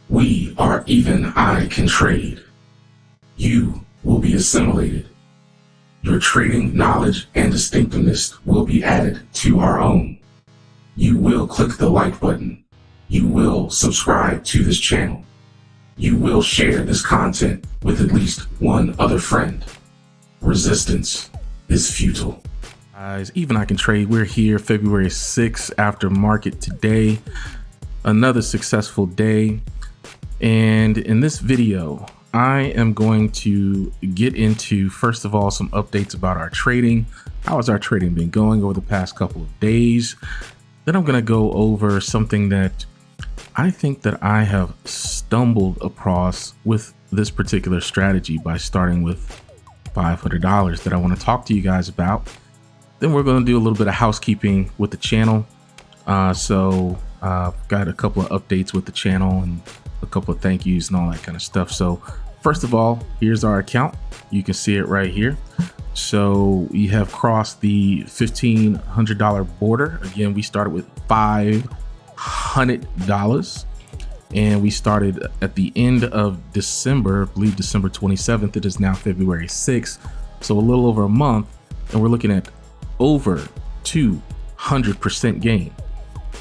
We are even I can trade. You will be assimilated. Your trading knowledge and distinctiveness will be added to our own. You will click the like button. You will subscribe to this channel. You will share this content with at least one other friend. Resistance is futile. Guys, even I can trade. We're here February 6th after market today. Another successful day. And in this video, I am going to get into, first of all, some updates about our trading. How has our trading been going over the past couple of days? Then I'm going to go over something that I think that I have stumbled across with this particular strategy by starting with $500 that I want to talk to you guys about. Then we're going to do a little bit of housekeeping with the channel. So got a couple of updates with the channel and a couple of thank yous and all that kind of stuff. So first of all, here's our account. You can see it right here. So we have crossed the $1,500 border. Again, we started with $500 and we started at the end of December, I believe December 27th. It is now February 6th. So a little over a month, and we're looking at over 200% gain.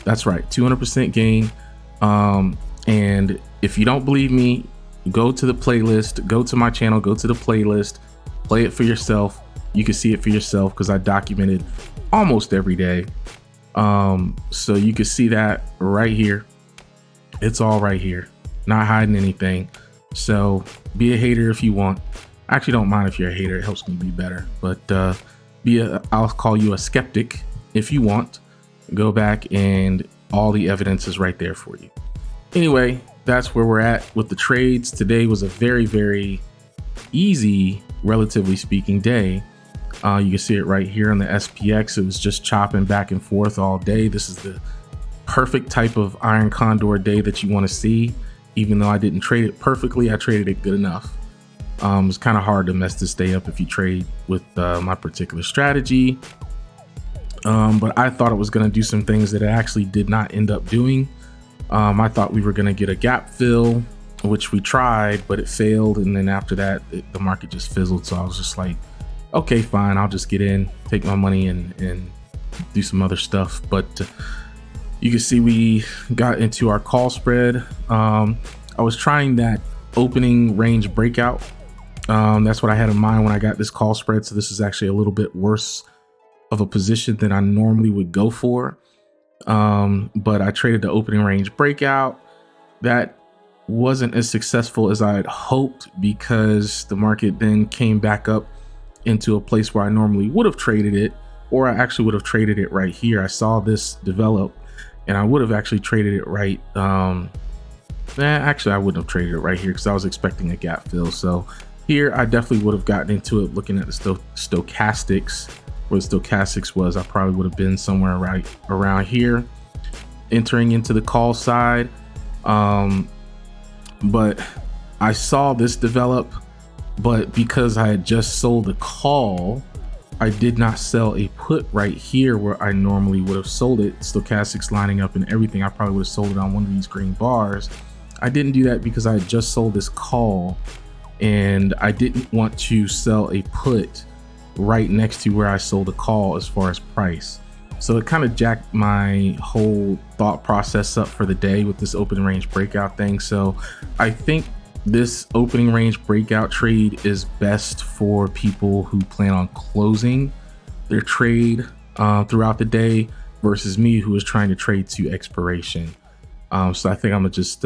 That's right, 200% gain. And if you don't believe me, go to the playlist, go to my channel, go to the playlist, play it for yourself. You can see it for yourself because I documented almost every day. So you can see that right here. It's all right here, not hiding anything. So be a hater if you want. I actually don't mind if you're a hater. It helps me be better. But I'll call you a skeptic if you want. Go back and all the evidence is right there for you. Anyway, that's where we're at with the trades. Today was a very, very easy, relatively speaking, day. You can see it right here on the SPX. It was just chopping back and forth all day. This is the perfect type of iron condor day that you want to see. Even though I didn't trade it perfectly, I traded it good enough. It's kind of hard to mess this day up if you trade with my particular strategy. But I thought it was going to do some things that it actually did not end up doing. I thought we were going to get a gap fill, which we tried, but it failed. And then after that, the market just fizzled. So I was just like, okay, fine. I'll just get in, take my money and do some other stuff. But you can see we got into our call spread. I was trying that opening range breakout. That's what I had in mind when I got this call spread. So this is actually a little bit worse of a position than I normally would go for. But I traded the opening range breakout. That wasn't as successful as I had hoped because the market then came back up into a place where I normally would have traded it, or I actually would have traded it right here. I saw this develop and I would have actually traded it right. Actually, I wouldn't have traded it right here because I was expecting a gap fill. So here I definitely would have gotten into it looking at the stochastics. Where the stochastics was, I probably would have been somewhere right around here, entering into the call side. But I saw this develop, but because I had just sold a call, I did not sell a put right here where I normally would have sold it. Stochastics lining up and everything, I probably would have sold it on one of these green bars. I didn't do that because I had just sold this call and I didn't want to sell a put right next to where I sold a call as far as price. So it kind of jacked my whole thought process up for the day with this opening range breakout thing. So I think this opening range breakout trade is best for people who plan on closing their trade throughout the day versus me who is trying to trade to expiration. So I think I'm gonna just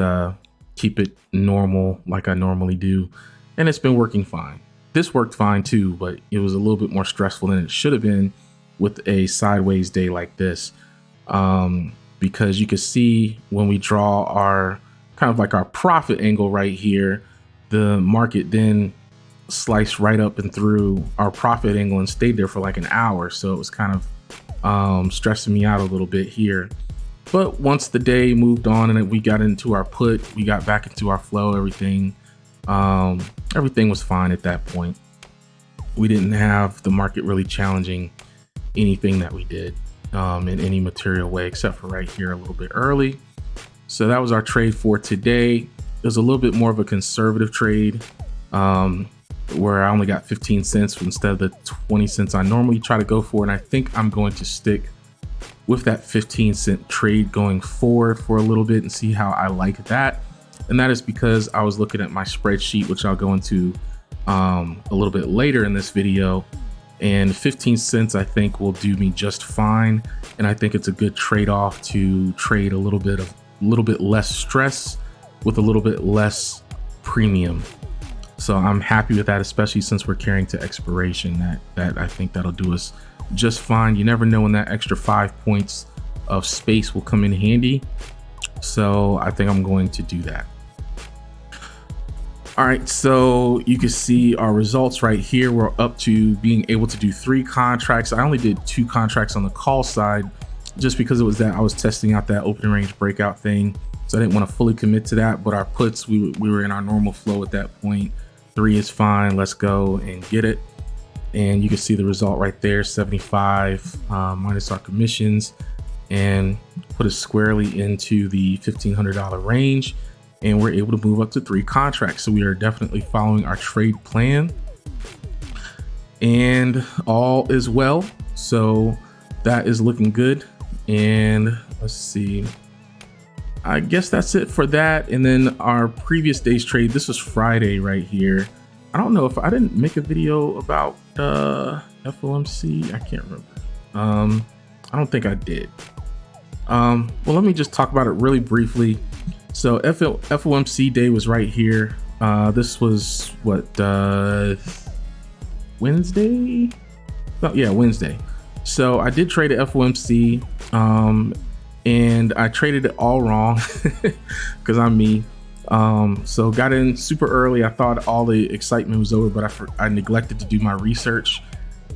keep it normal like I normally do. And it's been working fine. This worked fine too, but it was a little bit more stressful than it should have been with a sideways day like this. Because you can see when we draw our kind of like our profit angle right here, the market then sliced right up and through our profit angle and stayed there for like an hour. So it was kind of stressing me out a little bit here. But once the day moved on and we got into our put, we got back into our flow, everything was fine at that point. We didn't have the market really challenging anything that we did in any material way, except for right here a little bit early. So that was our trade for today. It was a little bit more of a conservative trade, where I only got 15 cents instead of the 20 cents I normally try to go for. And I think I'm going to stick with that 15-cent trade going forward for a little bit and see how I like that. And that is because I was looking at my spreadsheet, which I'll go into a little bit later in this video, and 15 cents I think will do me just fine. And I think it's a good trade-off to trade a little bit less stress with a little bit less premium. So I'm happy with that, especially since we're carrying to expiration. That I think that'll do us just fine. You never know when that extra 5 points of space will come in handy. So I think I'm going to do that. All right, so you can see our results right here. We're up to being able to do 3 contracts. I only did 2 contracts on the call side just because it was that I was testing out that open range breakout thing. So I didn't want to fully commit to that, but our puts, we were in our normal flow at that point. 3 is fine, let's go and get it. And you can see the result right there, 75 minus our commissions, and put us squarely into the $1,500 range. And we're able to move up to 3 contracts. So we are definitely following our trade plan, and all is well. So that is looking good. And let's see, I guess that's it for that. And then our previous day's trade, this was Friday right here. I don't know if I didn't make a video about FOMC. I can't remember. I don't think I did. Well, let me just talk about it really briefly. So FOMC day was right here. This was what, Wednesday? Oh, yeah, Wednesday. So I did trade at FOMC, and I traded it all wrong because I'm me. So got in super early. I thought all the excitement was over, but I neglected to do my research.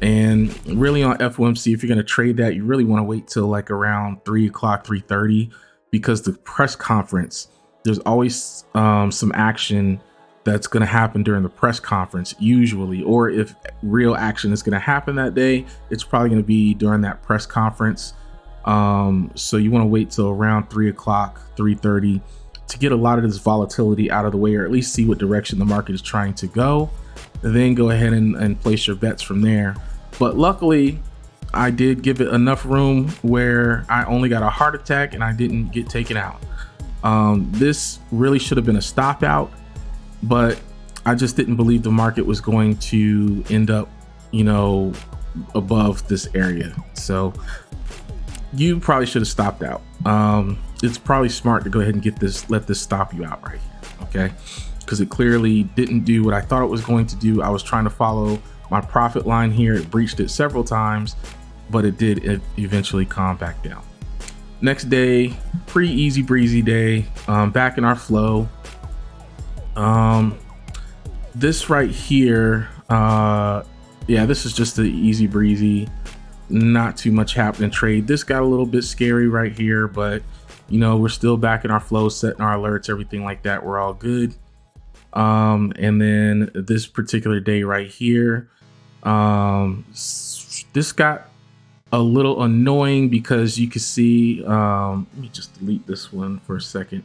And really on FOMC, if you're going to trade that, you really want to wait till like around 3 o'clock, 3:30, because the press conference, there's always some action that's going to happen during the press conference usually, or if real action is going to happen that day, it's probably going to be during that press conference. So you want to wait till around 3 o'clock, 3:30 to get a lot of this volatility out of the way, or at least see what direction the market is trying to go, and then go ahead and place your bets from there. But luckily, I did give it enough room where I only got a heart attack and I didn't get taken out. This really should have been a stop out, but I just didn't believe the market was going to end up, above this area. So you probably should have stopped out. It's probably smart to go ahead and let this stop you out right here, okay? Because it clearly didn't do what I thought it was going to do. I was trying to follow my profit line here. It breached it several times, but it did eventually calm back down. Next day, pretty easy breezy day, back in our flow. This right here, this is just the easy breezy, not too much happening trade. This got a little bit scary right here, but we're still back in our flow, setting our alerts, everything like that. We're all good. And then this particular day right here, this got a little annoying because you can see, let me just delete this one for a second.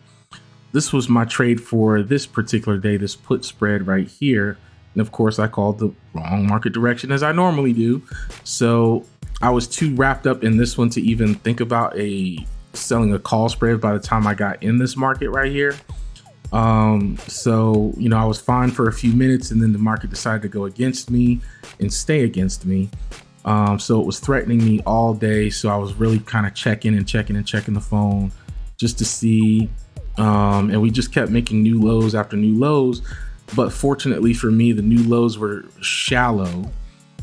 This was my trade for this particular day, this put spread right here. And of course I called the wrong market direction, as I normally do. So I was too wrapped up in this one to even think about selling a call spread by the time I got in this market right here. So I was fine for a few minutes, and then the market decided to go against me and stay against me. So it was threatening me all day. So I was really kind of checking the phone just to see. And we just kept making new lows after new lows. But fortunately for me, the new lows were shallow.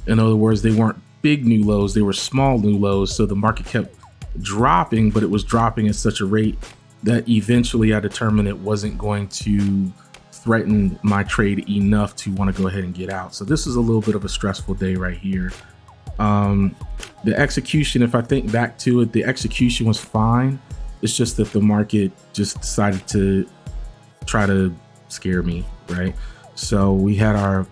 In other words, they weren't big new lows, they were small new lows. So the market kept dropping, but it was dropping at such a rate that eventually I determined it wasn't going to threaten my trade enough to want to go ahead and get out. So this is a little bit of a stressful day right here. The execution, if I think back to it, the execution was fine. It's just that the market just decided to try to scare me, right? So we had our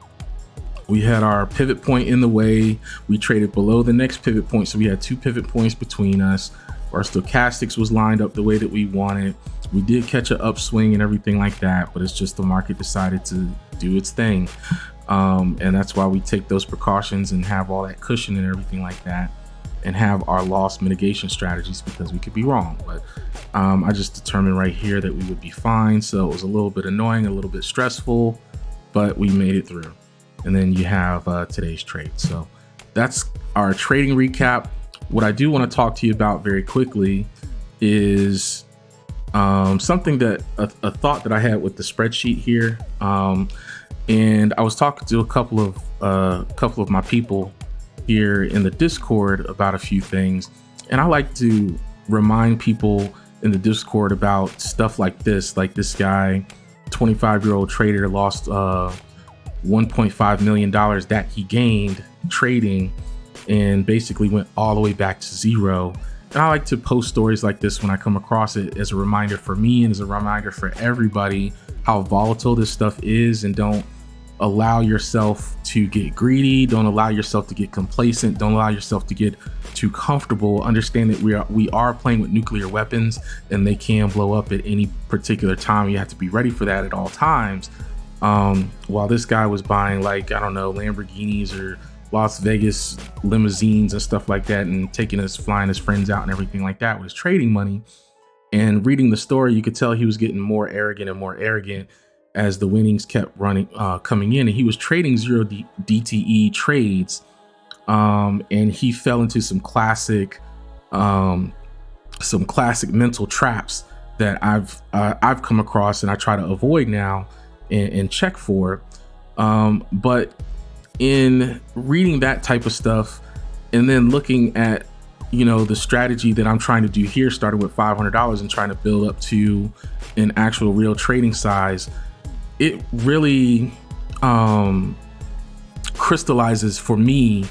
pivot point in the way. We traded below the next pivot point, so we had 2 pivot points between us. Our stochastics was lined up the way that we wanted. We did catch an upswing and everything like that, but it's just the market decided to do its thing. And that's why we take those precautions and have all that cushion and everything like that, and have our loss mitigation strategies, because we could be wrong. But I just determined right here that we would be fine. So it was a little bit annoying, a little bit stressful, but we made it through. And then you have today's trade. So that's our trading recap. What I do want to talk to you about very quickly is something that a thought that I had with the spreadsheet here. And I was talking to a couple of my people here in the Discord about a few things, and I like to remind people in the Discord about stuff like this guy, 25-year-old trader, lost $1.5 million that he gained trading, and basically went all the way back to zero. And I like to post stories like this when I come across it, as a reminder for me and as a reminder for everybody how volatile this stuff is. And don't allow yourself to get greedy. Don't allow yourself to get complacent. Don't allow yourself to get too comfortable. Understand that we are playing with nuclear weapons, and they can blow up at any particular time. You have to be ready for that at all times. While this guy was buying, like, I don't know, Lamborghinis or Las Vegas limousines and stuff like that, and flying his friends out and everything like that with his trading money. And reading the story, you could tell he was getting more arrogant and more arrogant as the winnings kept coming in, and he was trading zero DTE trades. And he fell into some classic mental traps that I've come across, and I try to avoid now and check for. But in reading that type of stuff, and then looking at, the strategy that I'm trying to do here, starting with $500 and trying to build up to an actual real trading size, it really crystallizes for me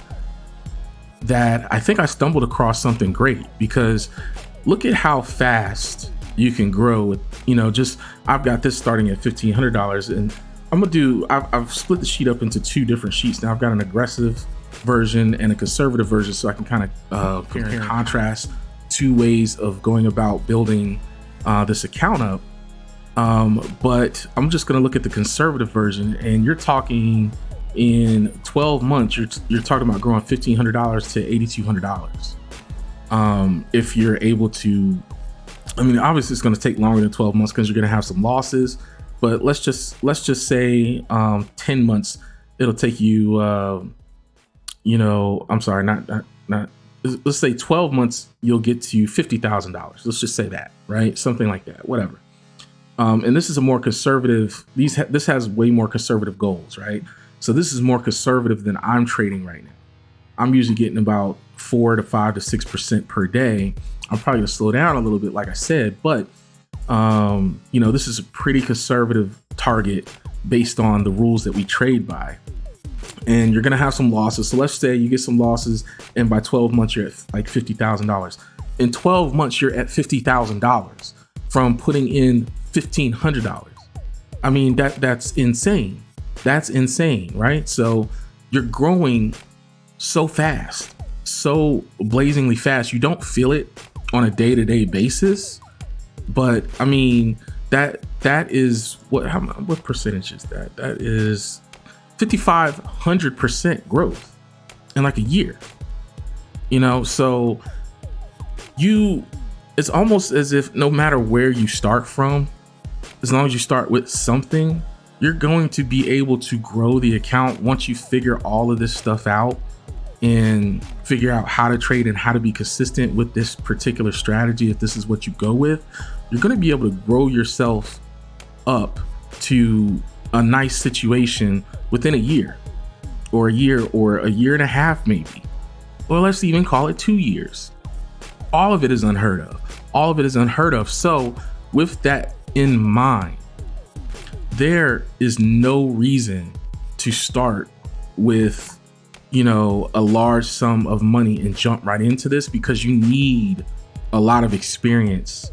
that I think I stumbled across something great. Because look at how fast you can grow with, I've got this starting at $1,500, and I've split the sheet up into two different sheets. Now I've got an aggressive version and a conservative version, so I can kind of compare and contrast two ways of going about building this account up. But I'm just going to look at the conservative version, and you're talking in 12 months, you're talking about growing $1,500 to $8,200. If you're able to, obviously it's going to take longer than 12 months because you're going to have some losses, but let's just say 10 months, it'll take you, let's say 12 months, you'll get to $50,000. Let's just say that, right? Something like that, whatever. And this is a more conservative, this has way more conservative goals, right? So this is more conservative than I'm trading right now. I'm usually getting about 4 to 5 to 6% per day. I'm probably gonna slow down a little bit, like I said, but this is a pretty conservative target based on the rules that we trade by. And you're gonna have some losses. So let's say you get some losses, and by 12 months, you're at like $50,000. In 12 months, you're at $50,000 from putting in $1,500. That's insane. That's insane, right? So you're growing so fast, so blazingly fast. You don't feel it on a day-to-day basis, but that is what percentage is that? That is 5,500% growth in like a year. So it's almost as if no matter where you start from, as long as you start with something, you're going to be able to grow the account once you figure all of this stuff out and figure out how to trade and how to be consistent with this particular strategy. If this is what you go with, you're going to be able to grow yourself up to a nice situation within a year or a year and a half, maybe, or let's even call it 2 years. All of it is unheard of. So with that in mind, there is no reason to start with, a large sum of money and jump right into this, because you need a lot of experience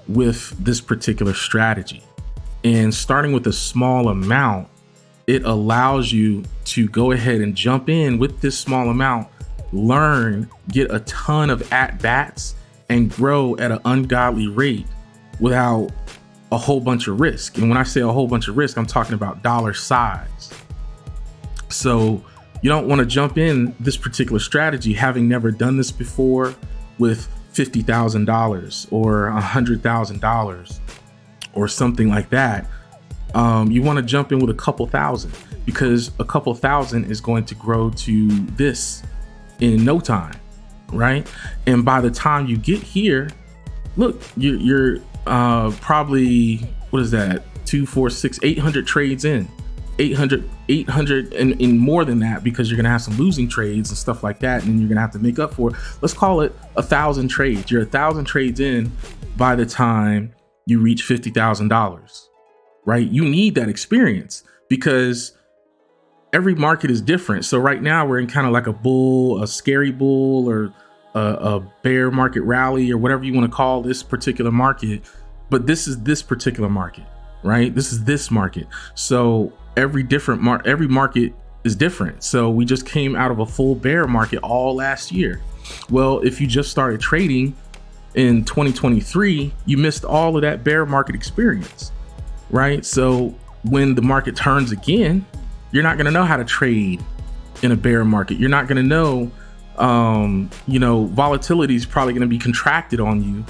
with this particular strategy. And starting with a small amount, it allows you to go ahead and jump in with this small amount, learn, get a ton of at-bats, and grow at an ungodly rate without a whole bunch of risk. And when I say a whole bunch of risk, I'm talking about dollar size. So you don't want to jump in this particular strategy having never done this before with $50,000 or $100,000 or something like that. You want to jump in with a couple thousand, because a couple thousand is going to grow to this in no time, right? And by the time you get here, look, you're probably, what is that? 2, 4, 6, 800 trades in. 800 and more than that, because you're gonna have some losing trades and stuff like that, and you're gonna have to make up for it. Let's call it 1,000 trades. You're 1,000 trades in by the time you reach $50,000, right? You need that experience because every market is different. So right now we're in kind of like a bull, a scary bull, or a bear market rally, or whatever you want to call this particular market. But this is this particular market, right? This is this market. So every market is different. So we just came out of a full bear market all last year. Well, if you just started trading in 2023, you missed all of that bear market experience, right? So when the market turns again, you're not going to know how to trade in a bear market. You're not going to know, volatility is probably going to be contracted on you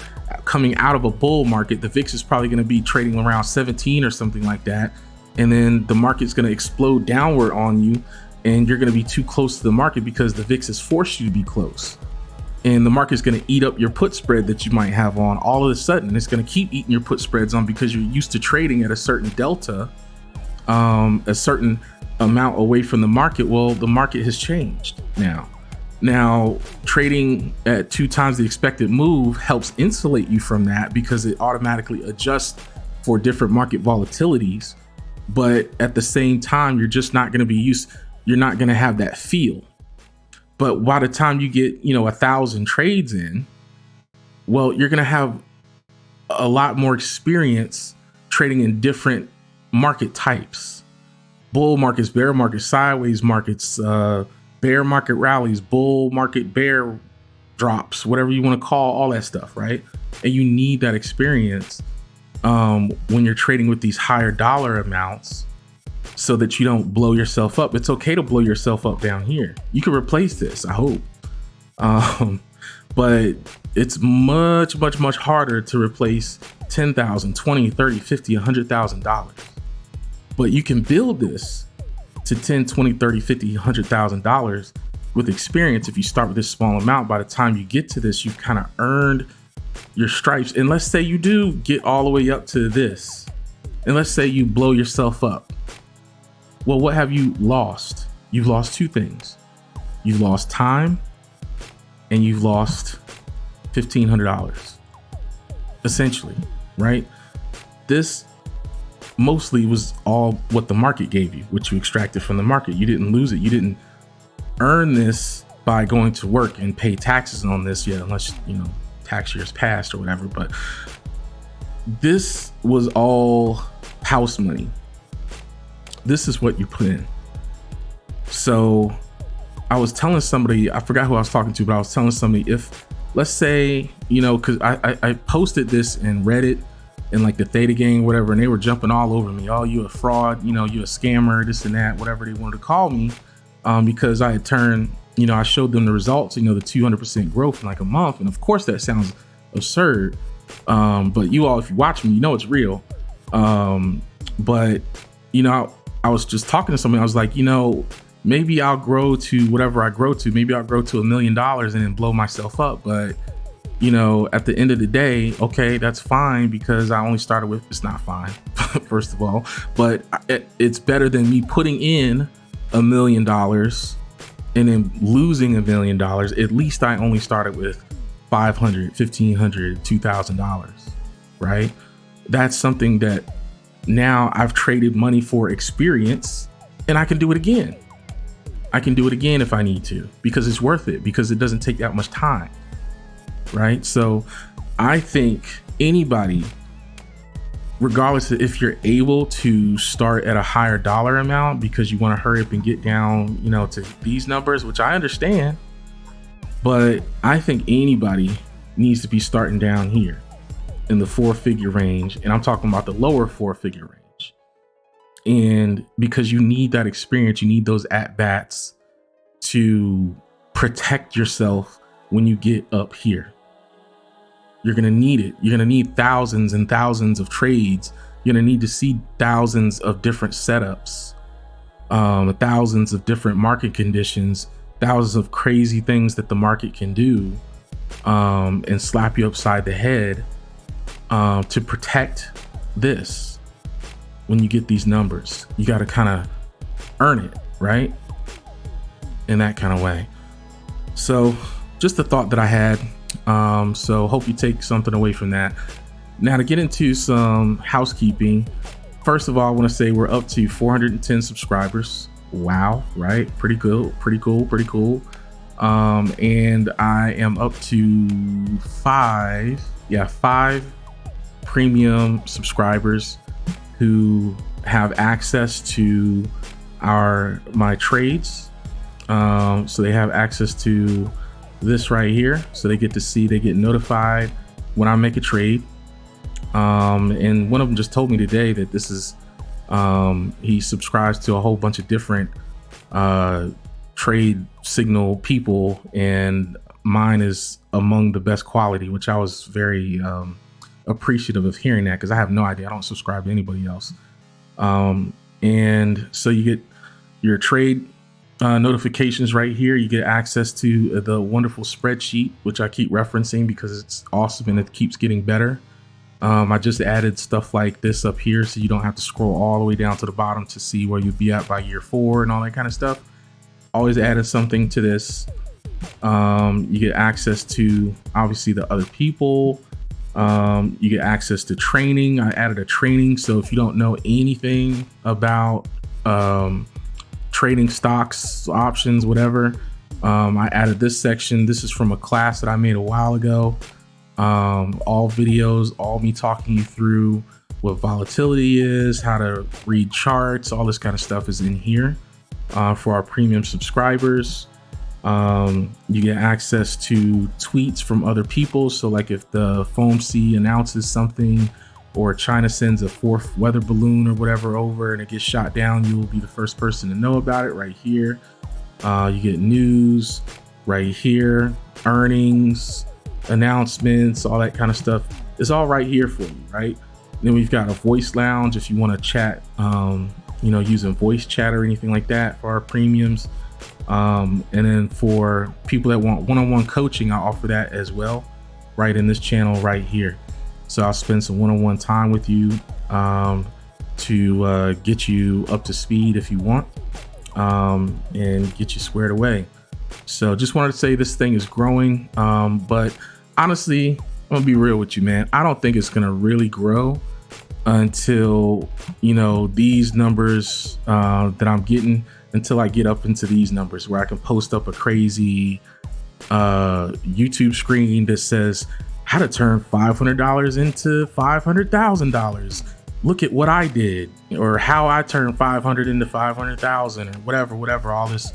coming out of a bull market. The VIX is probably going to be trading around 17 or something like that. And then the market's going to explode downward on you, and you're going to be too close to the market because the VIX has forced you to be close. And the market's going to eat up your put spread that you might have on all of a sudden. It's going to keep eating your put spreads on because you're used to trading at a certain delta, a certain amount away from the market. Well, the market has changed now. Now, trading at 2 times the expected move helps insulate you from that because it automatically adjusts for different market volatilities. But at the same time, you're just not going to be you're not going to have that feel. But by the time you get, 1,000 trades in, well, you're going to have a lot more experience trading in different market types: bull markets, bear markets, sideways markets, bear market rallies, bull market, bear drops, whatever you want to call all that stuff, right? And you need that experience when you're trading with these higher dollar amounts so that you don't blow yourself up. It's okay to blow yourself up down here. You can replace this, I hope. But it's much, much, much harder to replace $10,000, $20,000, $30,000, $50,000, $100,000. But you can build this to $10,000, $20,000, $30,000, $50,000, $100,000 with experience. If you start with this small amount, by the time you get to this, you've kind of earned your stripes. And let's say you do get all the way up to this, and let's say you blow yourself up. Well, what have you lost? You've lost 2 things. You've lost time, and you've lost $1,500, essentially, right? This mostly was all what the market gave you, what you extracted from the market. You didn't lose it. You didn't earn this by going to work and pay taxes on this yet, unless, tax years passed or whatever. But this was all house money. This is what you put in. So I was telling somebody, I forgot who I was talking to, but I was telling somebody, if, let's say, because I posted this in Reddit and like the Theta Gang, whatever, and they were jumping all over me. Oh, you a fraud, you a scammer, this and that, whatever they wanted to call me, because I had turned, I showed them the results, the 200% growth in like a month. And of course that sounds absurd. But you all, if you watch me, it's real. But, I was just talking to somebody. I was like, maybe I'll grow to whatever I grow to. Maybe I'll grow to $1 million and then blow myself up. But, at the end of the day, okay, that's fine, because I only started with, it's not fine, first of all, but it's better than me putting in $1 million and then losing $1 million. At least I only started with $500, $1,500, $2,000, right? That's something that now I've traded money for experience, and I can do it again. I can do it again if I need to, because it's worth it, because it doesn't take that much time, right? So I think anybody, regardless of if you're able to start at a higher dollar amount because you want to hurry up and get down, to these numbers, which I understand, but I think anybody needs to be starting down here in the 4-figure range. And I'm talking about the lower 4-figure range. And because you need that experience, you need those at-bats to protect yourself when you get up here. You're going to need it. You're going to need thousands and thousands of trades. You're going to need to see thousands of different setups, thousands of different market conditions, thousands of crazy things that the market can do, and slap you upside the head to protect this. When you get these numbers, you got to kind of earn it, right? In that kind of way. So just a thought that I had. So hope you take something away from that. Now to get into some housekeeping. First of all, I want to say we're up to 410 subscribers. Wow, right? Pretty good, pretty cool. And I am up to 5 premium subscribers who have access to my trades. So they have access to this right here. So they get notified when I make a trade. And one of them just told me today that this is, he subscribes to a whole bunch of different trade signal people, and mine is among the best quality, which I was very appreciative of hearing that, because I have no idea. I don't subscribe to anybody else. And so you get your trade notifications right here. You get access to the wonderful spreadsheet, which I keep referencing because it's awesome and it keeps getting better. I just added stuff like this up here, so you don't have to scroll all the way down to the bottom to see where you'd be at by year 4 and all that kind of stuff. Always added something to this. You get access to obviously the other people. You get access to training. I added a training, so if you don't know anything about trading stocks, options, whatever, I added this section. This is from a class that I made a while ago. All videos, all me talking you through what volatility is, how to read charts, all this kind of stuff is in here for our premium subscribers. You get access to tweets from other people. So like if the FOMC announces something, or China sends a 4th weather balloon or whatever over and it gets shot down, you will be the first person to know about it right here. You get news right here, earnings, announcements, all that kind of stuff. It's all right here for you, right? And then we've got a voice lounge if you want to chat, using voice chat or anything like that for our premiums. And then for people that want one-on-one coaching, I offer that as well, right in this channel right here. So I'll spend some one-on-one time with you to get you up to speed if you want, and get you squared away. So just wanted to say this thing is growing, but honestly, I'm gonna be real with you, man. I don't think it's gonna really grow until, these numbers that I'm getting, until I get up into these numbers where I can post up a crazy YouTube screen that says how to turn $500 into $500,000. Look at what I did, or how I turned 500 into 500,000, or whatever, all this,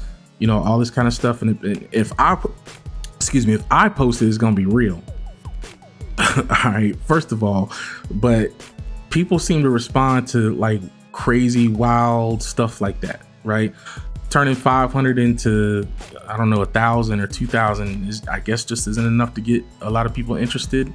all this kind of stuff. And if I post it, it's going to be real. All right. First of all, but people seem to respond to like crazy, wild stuff like that, right? Turning 500 into, I don't know, 1,000 or 2,000 is, I guess, just isn't enough to get a lot of people interested.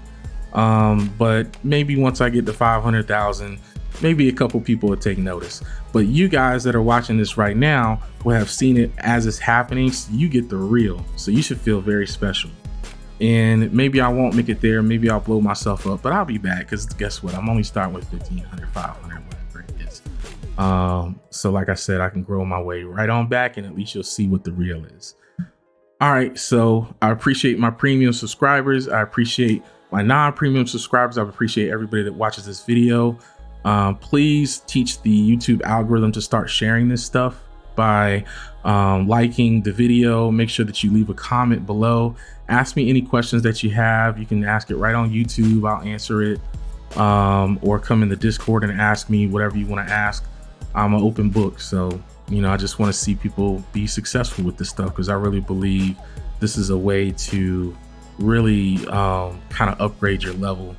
But maybe once I get to 500,000, maybe a couple people will take notice. But you guys that are watching this right now will have seen it as it's happening. So you get the real. So you should feel very special. And maybe I won't make it there. Maybe I'll blow myself up, but I'll be back, because guess what? I'm only starting with 1,500, 500, whatever it is. So like I said, I can grow my way right on back, and at least you'll see what the real is. All right. So I appreciate my premium subscribers. I appreciate my non-premium subscribers. I appreciate everybody that watches this video. Please teach the YouTube algorithm to start sharing this stuff by liking the video. Make sure that you leave a comment below. Ask me any questions that you have. You can ask it right on YouTube. I'll answer it, or come in the Discord and ask me whatever you want to ask. I'm an open book. So, I just want to see people be successful with this stuff, because I really believe this is a way to really kind of upgrade your level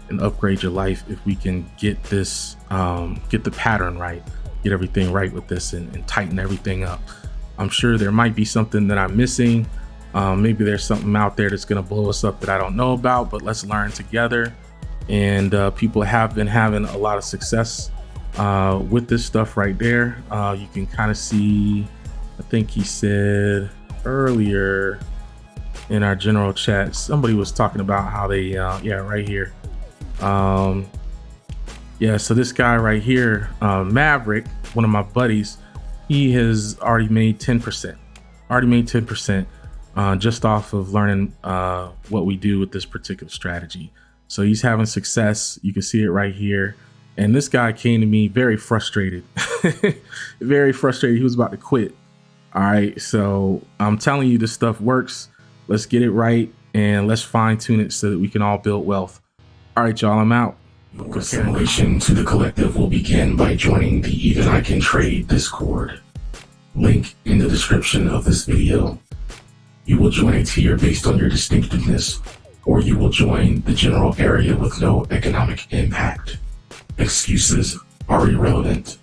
and upgrade your life if we can get this, get the pattern right, get everything right with this, and tighten everything up. I'm sure there might be something that I'm missing. Maybe there's something out there that's going to blow us up that I don't know about, but let's learn together. And people have been having a lot of success with this stuff right there. You can kind of see, I think he said earlier in our general chat, somebody was talking about how they, yeah, right here. Yeah, so this guy right here, Maverick, one of my buddies, he has already made 10%, just off of learning what we do with this particular strategy. So he's having success. You can see it right here. And this guy came to me very frustrated, very frustrated. He was about to quit. All right. So I'm telling you, this stuff works. Let's get it right. And let's fine tune it so that we can all build wealth. All right, y'all, I'm out. Your assimilation to the collective will begin by joining the Even I Can Trade Discord. Link in the description of this video. You will join a tier based on your distinctiveness, or you will join the general area with no economic impact. Excuses are irrelevant.